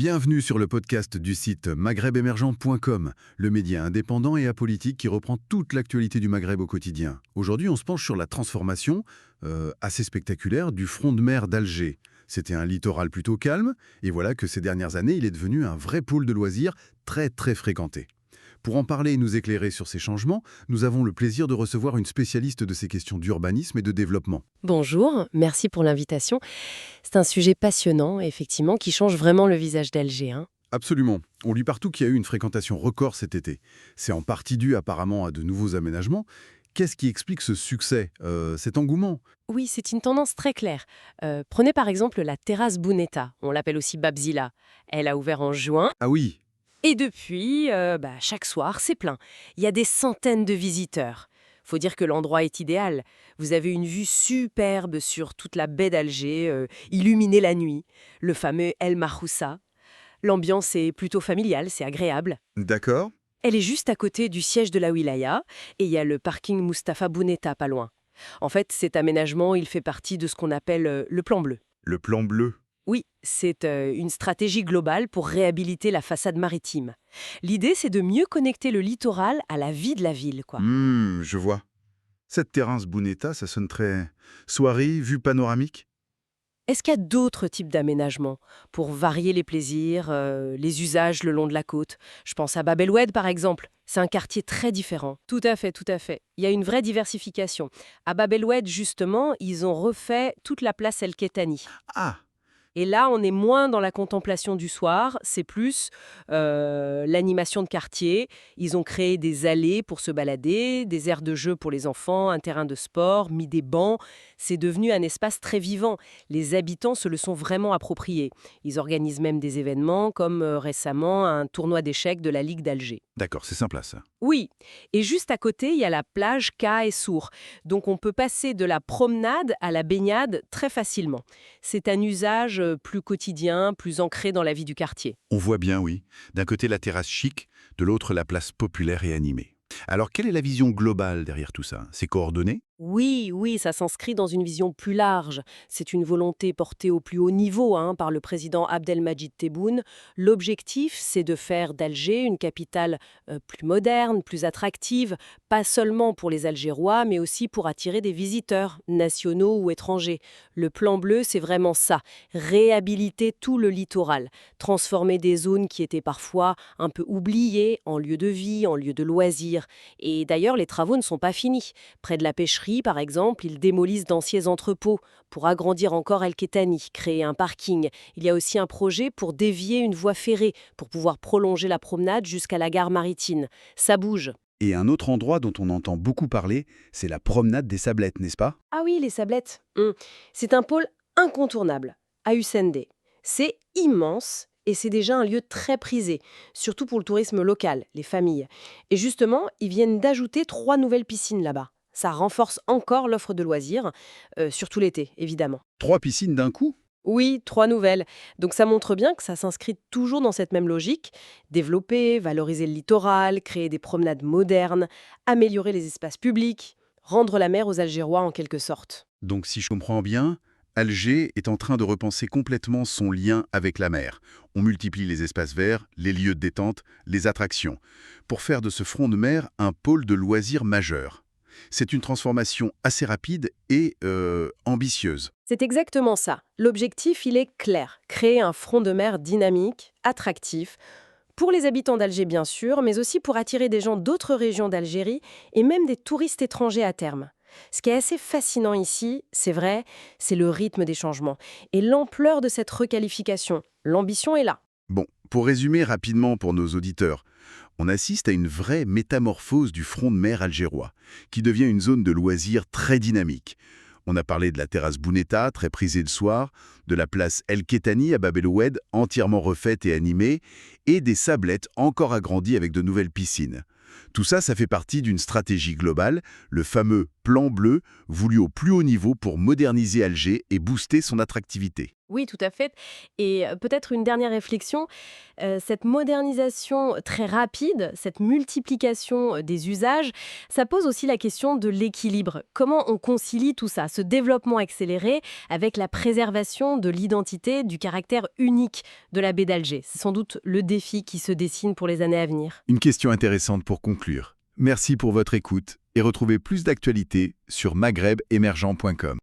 Bienvenue sur le podcast du site maghrebemergent.com, le média indépendant et apolitique qui reprend toute l'actualité du Maghreb au quotidien. Aujourd'hui, on se penche sur la transformation, assez spectaculaire, du front de mer d'Alger. C'était un littoral plutôt calme, et voilà que ces dernières années, il est devenu un vrai pôle de loisirs très fréquenté. Pour en parler et nous éclairer sur ces changements, nous avons le plaisir de recevoir une spécialiste de ces questions d'urbanisme et de développement. Bonjour, merci pour l'invitation. C'est un sujet passionnant, effectivement, qui change vraiment le visage d'Alger, hein. Absolument. On lit partout qu'il y a eu une fréquentation record cet été. C'est en partie dû apparemment à de nouveaux aménagements. Qu'est-ce qui explique ce succès, cet engouement? Oui, c'est une tendance très claire. Prenez par exemple la terrasse Bounetta, on l'appelle aussi Babzilla. Elle a ouvert en juin, Ah oui, et depuis, chaque soir, c'est plein. Il y a des centaines de visiteurs. Faut dire que l'endroit est idéal. Vous avez une vue superbe sur toute la baie d'Alger, illuminée la nuit. Le fameux El Mahroussa. L'ambiance est plutôt familiale, c'est agréable. d'accord. Elle est juste à côté du siège de la wilaya et il y a le parking Mustapha Bounetta pas loin. En fait, cet aménagement, il fait partie de ce qu'on appelle le plan bleu. Le plan bleu. Oui, c'est une stratégie globale pour réhabiliter la façade maritime. L'idée, c'est de mieux connecter le littoral à la vie de la ville, quoi. Je vois. Cette terrasse Bounetta, ça sonne très soirée, vue panoramique? Est-ce qu'il y a d'autres types d'aménagements pour varier les plaisirs, les usages le long de la côte? Je pense à Bab el Oued, par exemple. C'est un quartier très différent. Tout à fait, tout à fait. Il y a une vraie diversification. À Bab el Oued, justement, ils ont refait toute la place El Kettani. Ah, Et là, on est moins dans la contemplation du soir, c'est plus l'animation de quartier. Ils ont créé des allées pour se balader, des aires de jeu pour les enfants, un terrain de sport, mis des bancs. C'est devenu un espace très vivant. Les habitants se le sont vraiment appropriés. Ils organisent même des événements, comme récemment un tournoi d'échecs de la Ligue d'Alger. d'accord, c'est sympa ça. Oui, et juste à côté, il y a la plage Ka et Sour. Donc on peut passer de la promenade à la baignade très facilement. C'est un usage plus quotidien, plus ancré dans la vie du quartier. On voit bien, oui. D'un côté la terrasse chic, de l'autre la place populaire et animée. Alors, quelle est la vision globale derrière tout ça? C'est coordonné? Oui, ça s'inscrit dans une vision plus large. C'est une volonté portée au plus haut niveau par le président Abdelmadjid Tebboune. L'objectif, c'est de faire d'Alger une capitale plus moderne, plus attractive, pas seulement pour les Algérois, mais aussi pour attirer des visiteurs, nationaux ou étrangers. Le plan bleu, c'est vraiment ça, réhabiliter tout le littoral, transformer des zones qui étaient parfois un peu oubliées en lieu de vie, en lieu de loisirs. Et d'ailleurs, les travaux ne sont pas finis. Près de la pêcherie, par exemple, ils démolissent d'anciens entrepôts pour agrandir encore El Kettani, créer un parking. Il y a aussi un projet pour dévier une voie ferrée, pour pouvoir prolonger la promenade jusqu'à la gare maritime. Ça bouge. Et un autre endroit dont on entend beaucoup parler, c'est la promenade des Sablettes, n'est-ce pas? Ah oui, les sablettes. C'est un pôle incontournable, à Hussein-D. C'est immense. Et c'est déjà un lieu très prisé, surtout pour le tourisme local, les familles. Et justement, ils viennent d'ajouter 3 nouvelles piscines là-bas. Ça renforce encore l'offre de loisirs, surtout l'été, évidemment. 3 piscines d'un coup? Oui, 3 nouvelles. Donc ça montre bien que ça s'inscrit toujours dans cette même logique. Développer, valoriser le littoral, créer des promenades modernes, améliorer les espaces publics, rendre la mer aux Algérois en quelque sorte. Donc si je comprends bien, Alger est en train de repenser complètement son lien avec la mer. On multiplie les espaces verts, les lieux de détente, les attractions, pour faire de ce front de mer un pôle de loisirs majeur. C'est une transformation assez rapide et ambitieuse. C'est exactement ça. L'objectif, il est clair. Créer un front de mer dynamique, attractif, pour les habitants d'Alger bien sûr, mais aussi pour attirer des gens d'autres régions d'Algérie et même des touristes étrangers à terme. Ce qui est assez fascinant ici, c'est vrai, c'est le rythme des changements et l'ampleur de cette requalification. L'ambition est là. Bon, pour résumer rapidement pour nos auditeurs, on assiste à une vraie métamorphose du front de mer algérois, qui devient une zone de loisirs très dynamique. On a parlé de la terrasse Bounetta, très prisée le soir, de la place El Kettani à Bab el Oued, entièrement refaite et animée, et des sablettes encore agrandies avec de nouvelles piscines. Tout ça, ça fait partie d'une stratégie globale, le fameux plan bleu, voulu au plus haut niveau pour moderniser Alger et booster son attractivité. Oui, tout à fait. Et peut-être une dernière réflexion, cette modernisation très rapide, cette multiplication des usages, ça pose aussi la question de l'équilibre. Comment on concilie tout ça, ce développement accéléré, avec la préservation de l'identité, du caractère unique de la baie d'Alger? C'est sans doute le défi qui se dessine pour les années à venir. Une question intéressante pour conclure. Merci pour votre écoute et retrouvez plus d'actualités sur maghrebemergent.com.